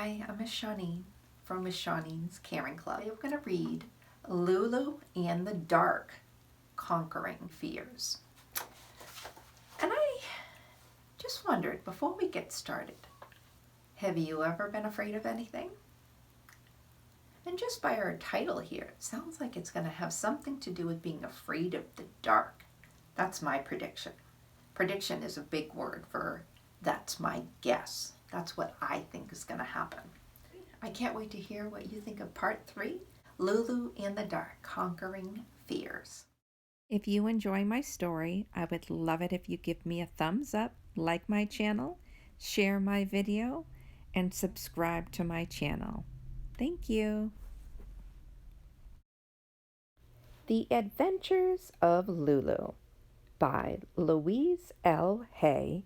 Hi, I'm Miss Shawnee from Miss Shawnee's Caring Club. Today we're going to read Lulu and the Dark, Conquering Fears. And I just wondered, before we get started, have you ever been afraid of anything? And just by our title here, it sounds like it's going to have something to do with being afraid of the dark. That's my prediction. Prediction is a big word for that's my guess. That's what I think is going to happen. I can't wait to hear what you think of part 3, Lulu in the Dark, Conquering Fears. If you enjoy my story, I would love it if you give me a thumbs up, like my channel, share my video, and subscribe to my channel. Thank you. The Adventures of Lulu by Louise L. Hay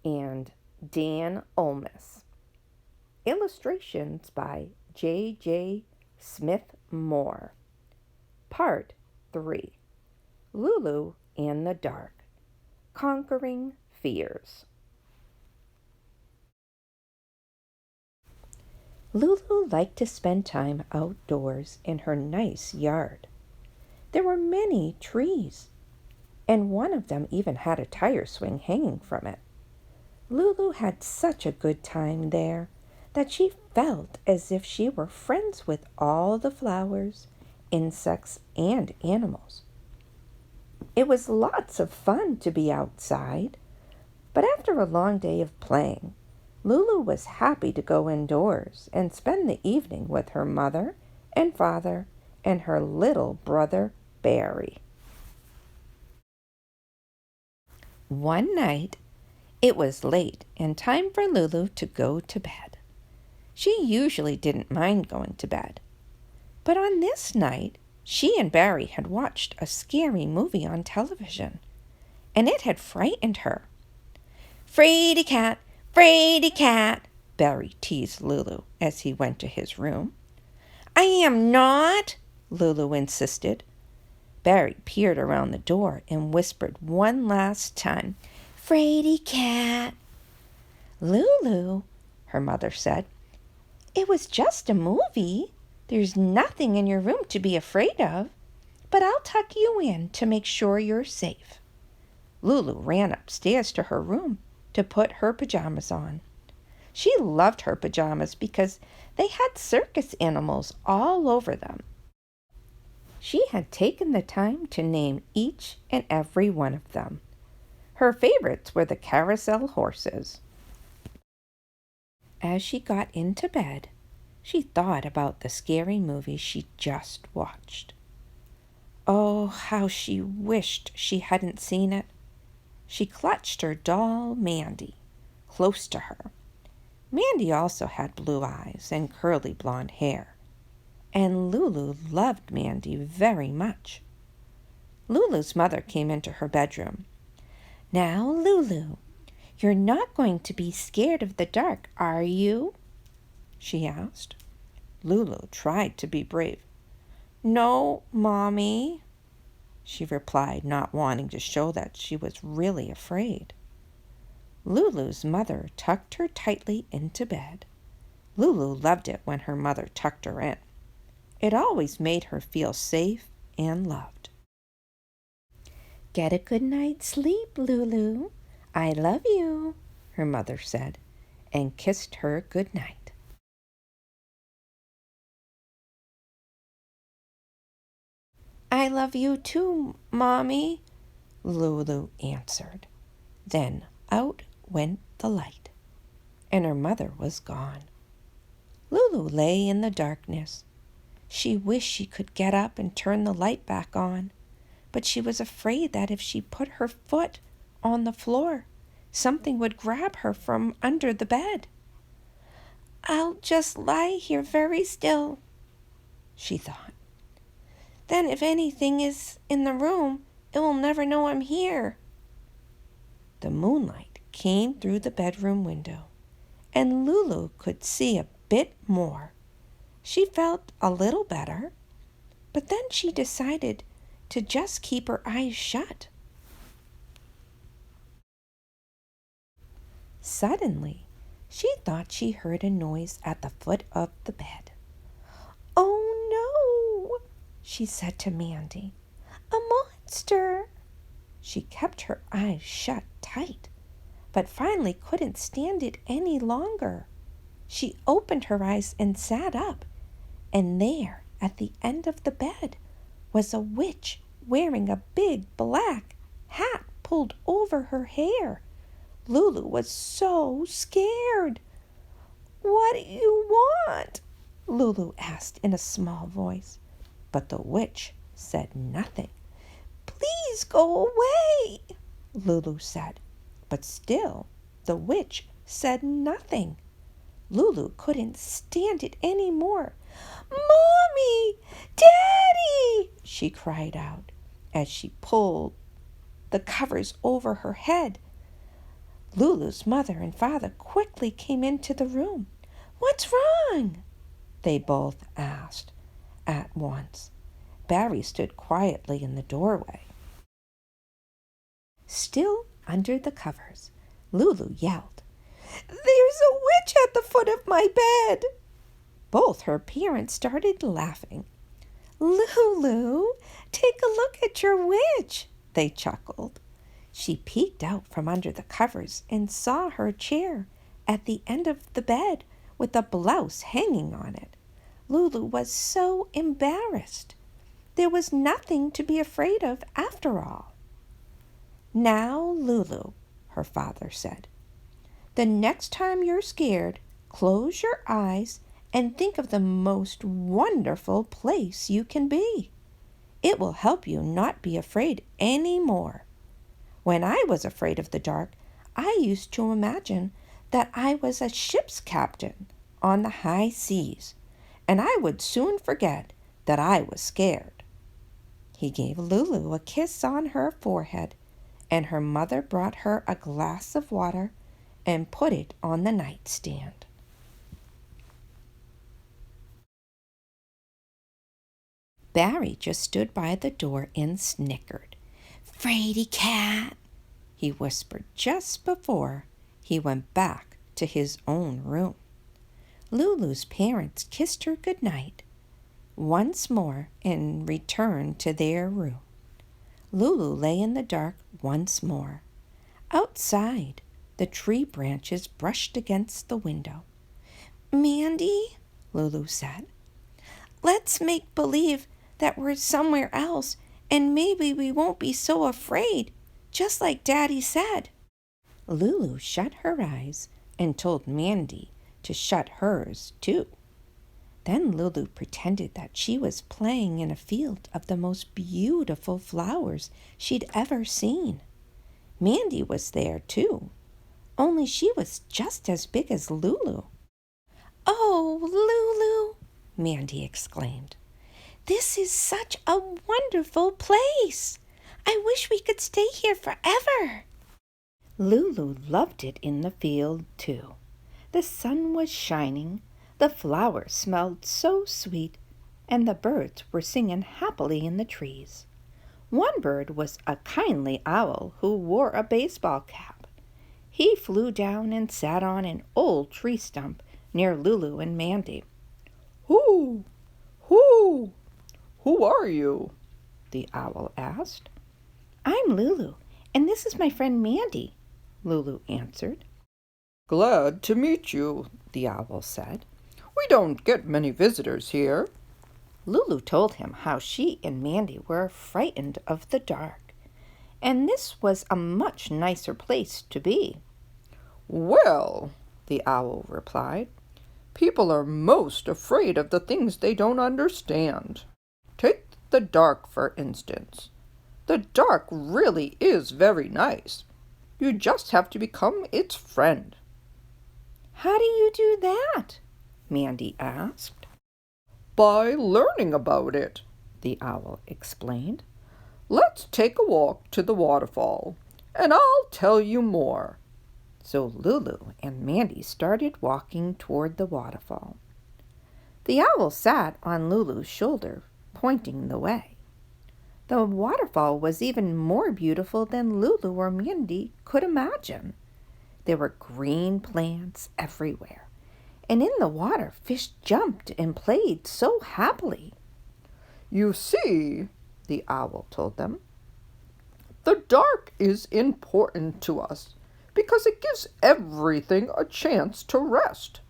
and Dan Olmus. Illustrations by J.J. Smith Moore. Part 3. Lulu in the Dark, Conquering Fears. Lulu liked to spend time outdoors in her nice yard. There were many trees, and one of them even had a tire swing hanging from it. Lulu had such a good time there that she felt as if she were friends with all the flowers, insects, and animals. It was lots of fun to be outside, but after a long day of playing, Lulu was happy to go indoors and spend the evening with her mother and father and her little brother Barry. One night, it was late and time for Lulu to go to bed. She usually didn't mind going to bed, but on this night, she and Barry had watched a scary movie on television, and it had frightened her. "Fraidy cat, fraidy cat," Barry teased Lulu as he went to his room. "I am not," Lulu insisted. Barry peered around the door and whispered one last time, "Fraidy cat." "Lulu," her mother said, "it was just a movie. There's nothing in your room to be afraid of, but I'll tuck you in to make sure you're safe." Lulu ran upstairs to her room to put her pajamas on. She loved her pajamas because they had circus animals all over them. She had taken the time to name each and every one of them. Her favorites were the carousel horses. As she got into bed, she thought about the scary movie she just watched. Oh, how she wished she hadn't seen it. She clutched her doll, Mandy, close to her. Mandy also had blue eyes and curly blonde hair, and Lulu loved Mandy very much. Lulu's mother came into her bedroom. "Now, Lulu, you're not going to be scared of the dark, are you?" she asked. Lulu tried to be brave. "No, Mommy," she replied, not wanting to show that she was really afraid. Lulu's mother tucked her tightly into bed. Lulu loved it when her mother tucked her in. It always made her feel safe and loved. "Get a good night's sleep, Lulu. I love you," her mother said, and kissed her good night. "I love you too, Mommy," Lulu answered. Then out went the light, and her mother was gone. Lulu lay in the darkness. She wished she could get up and turn the light back on, but she was afraid that if she put her foot on the floor, something would grab her from under the bed. "I'll just lie here very still," she thought. "Then if anything is in the room, it will never know I'm here." The moonlight came through the bedroom window, and Lulu could see a bit more. She felt a little better, but then she decided to just keep her eyes shut. Suddenly, She thought she heard a noise at the foot of the bed. "Oh no," she said to Mandy. "A monster." She kept her eyes shut tight, but finally couldn't stand it any longer. She opened her eyes and sat up, and there, at the end of the bed, was a witch wearing a big black hat pulled over her hair. Lulu was so scared. "What do you want?" Lulu asked in a small voice, but the witch said nothing. "Please go away," Lulu said, but still the witch said nothing. Lulu couldn't stand it any more. "Mommy! Daddy!" she cried out as she pulled the covers over her head. Lulu's mother and father quickly came into the room. "What's wrong?" they both asked at once. Barry stood quietly in the doorway. Still under the covers, Lulu yelled, "There's a witch at the foot of my bed!" Both her parents started laughing. "Lulu, take a look at your witch," they chuckled. She peeked out from under the covers and saw her chair at the end of the bed with a blouse hanging on it. Lulu was so embarrassed. There was nothing to be afraid of after all. "Now, Lulu," her father said, "the next time you're scared, close your eyes and think of the most wonderful place you can be. It will help you not be afraid any more. When I was afraid of the dark, I used to imagine that I was a ship's captain on the high seas, and I would soon forget that I was scared." He gave Lulu a kiss on her forehead, and her mother brought her a glass of water and put it on the nightstand. Barry just stood by the door and snickered. "Fraidy cat," he whispered just before he went back to his own room. Lulu's parents kissed her good night once more and returned to their room. Lulu lay in the dark once more. Outside, the tree branches brushed against the window. "Mandy," Lulu said, "let's make believe that we're somewhere else, and maybe we won't be so afraid, just like Daddy said." Lulu shut her eyes and told Mandy to shut hers too. Then Lulu pretended that she was playing in a field of the most beautiful flowers she'd ever seen. Mandy was there too, only she was just as big as Lulu. "Oh, Lulu," Mandy exclaimed, "this is such a wonderful place. I wish we could stay here forever." Lulu loved it in the field too. The sun was shining, the flowers smelled so sweet, and the birds were singing happily in the trees. One bird was a kindly owl who wore a baseball cap. He flew down and sat on an old tree stump near Lulu and Mandy. "Who are you?" the owl asked. "I'm Lulu, and this is my friend Mandy," Lulu answered. "Glad to meet you," the owl said. "We don't get many visitors here." Lulu told him how she and Mandy were frightened of the dark, and this was a much nicer place to be. "Well," the owl replied, "people are most afraid of the things they don't understand. Take the dark, for instance. The dark really is very nice. You just have to become its friend." "How do you do that?" Mandy asked. "By learning about it," the owl explained. "Let's take a walk to the waterfall, and I'll tell you more." So Lulu and Mandy started walking toward the waterfall. The owl sat on Lulu's shoulder, pointing the way. The waterfall was even more beautiful than Lulu or Mandy could imagine. There were green plants everywhere, and in the water fish jumped and played so happily. You see, the owl told them, the dark is important to us because it gives everything a chance to rest.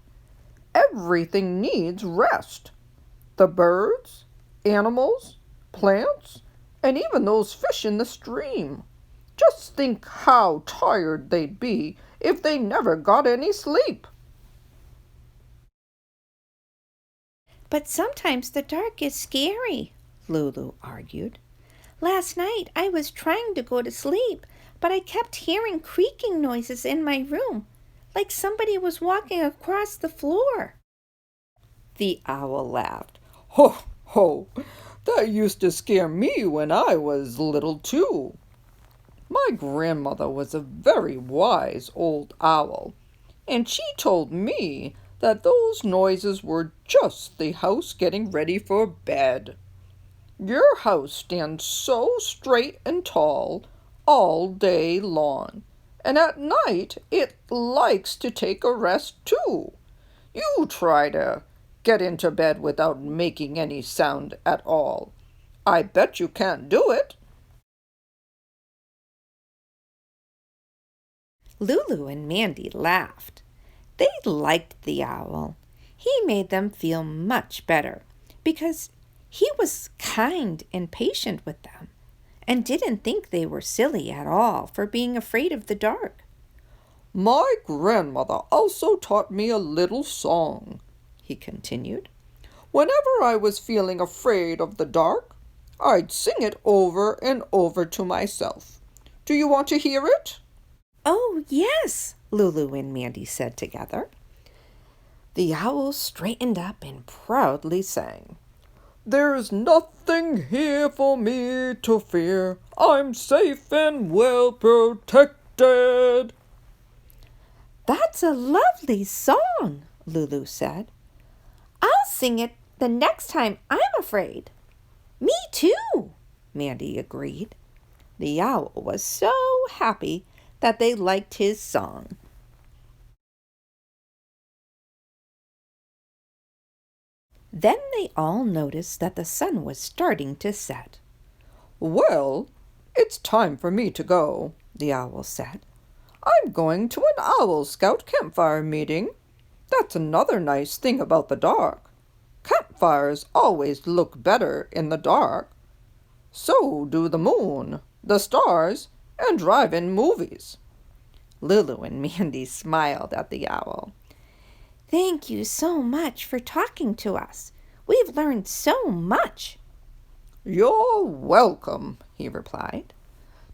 Everything needs rest. The birds, animals, plants, and even those fish in the stream. Just think how tired they'd be if they never got any sleep. But sometimes the dark is scary, Lulu argued. Last night I was trying to go to sleep, but I kept hearing creaking noises in my room, like somebody was walking across the floor. The owl laughed. Ho, ho, that used to scare me when I was little too. My grandmother was a very wise old owl, and she told me that those noises were just the house getting ready for bed. Your house stands so straight and tall all day long, and at night it likes to take a rest too. You try to get into bed without making any sound at all. I bet you can't do it. Lulu and Mandy laughed. They liked the owl. He made them feel much better because he was kind and patient with them and didn't think they were silly at all for being afraid of the dark. My grandmother also taught me a little song, he continued. Whenever I was feeling afraid of the dark, I'd sing it over and over to myself. Do you want to hear it? Oh, yes, Lulu and Mandy said together. The owl straightened up and proudly sang. There's nothing here for me to fear. I'm safe and well protected. That's a lovely song, Lulu said. I'll sing it the next time I'm afraid. Me too, Mandy agreed. The owl was so happy that they liked his song. Then they all noticed that the sun was starting to set. Well, it's time for me to go, the owl said. I'm going to an Owl Scout campfire meeting. That's another nice thing about the dark. Campfires always look better in the dark. So do the moon, the stars, and drive-in movies. Lulu and Mandy smiled at the owl. Thank you so much for talking to us. We've learned so much. You're welcome, he replied.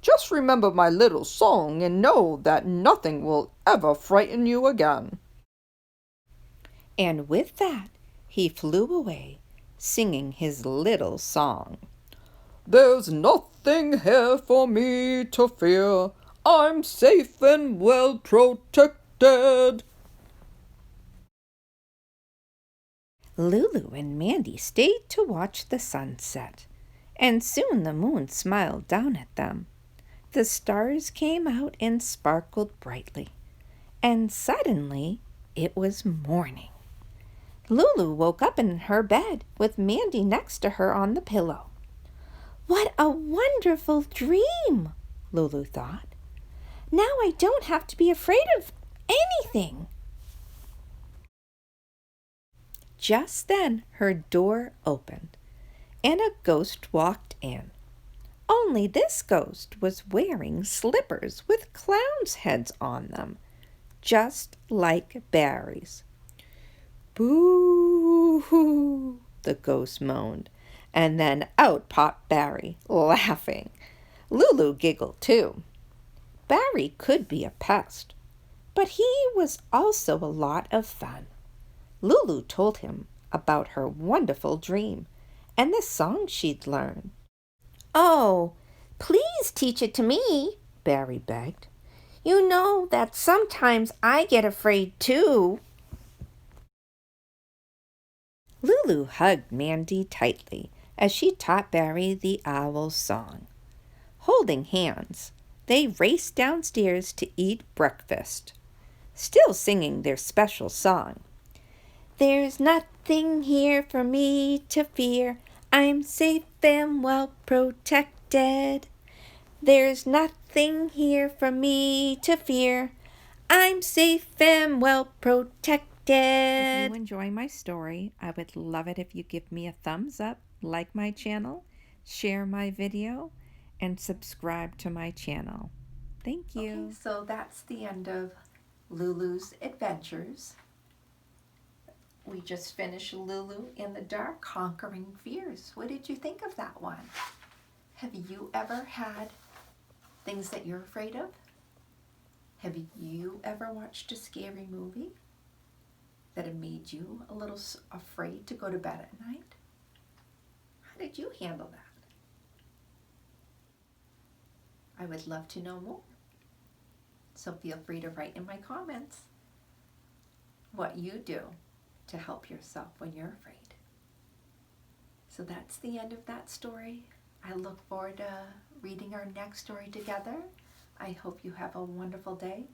Just remember my little song and know that nothing will ever frighten you again. And with that, he flew away, singing his little song. There's nothing here for me to fear. I'm safe and well protected. Lulu and Mandy stayed to watch the sunset, and soon the moon smiled down at them. The stars came out and sparkled brightly, and suddenly it was morning. Lulu woke up in her bed with Mandy next to her on the pillow. What a wonderful dream, Lulu thought. Now I don't have to be afraid of anything. Just then her door opened, and a ghost walked in. Only this ghost was wearing slippers with clowns' heads on them, just like Barry's. Boo-hoo, the ghost moaned, and then out popped Barry, laughing. Lulu giggled too. Barry could be a pest, but he was also a lot of fun. Lulu told him about her wonderful dream and the song she'd learned. Oh, please teach it to me, Barry begged. You know that sometimes I get afraid too. Lulu hugged Mandy tightly as she taught Barry the owl's song. Holding hands, they raced downstairs to eat breakfast. still singing their special song. There's nothing here for me to fear. I'm safe and well protected. There's nothing here for me to fear. I'm safe and well protected. If you enjoy my story, I would love it if you give me a thumbs up, like my channel, share my video, and subscribe to my channel. Thank you. Okay, so that's the end of Lulu's adventures. We just finished Lulu in the Dark, Conquering Fears. What did you think of that one? Have you ever had things that you're afraid of? Have you ever watched a scary movie that had made you a little afraid to go to bed at night? How did you handle that? I would love to know more. So feel free to write in my comments what you do to help yourself when you're afraid. So that's the end of that story. I look forward to reading our next story together. I hope you have a wonderful day.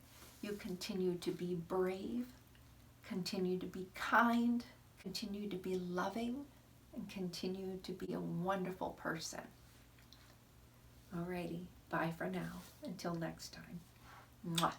You continue to be brave, continue to be kind, continue to be loving, and continue to be a wonderful person. Alrighty, bye for now. Until next time. Mwah.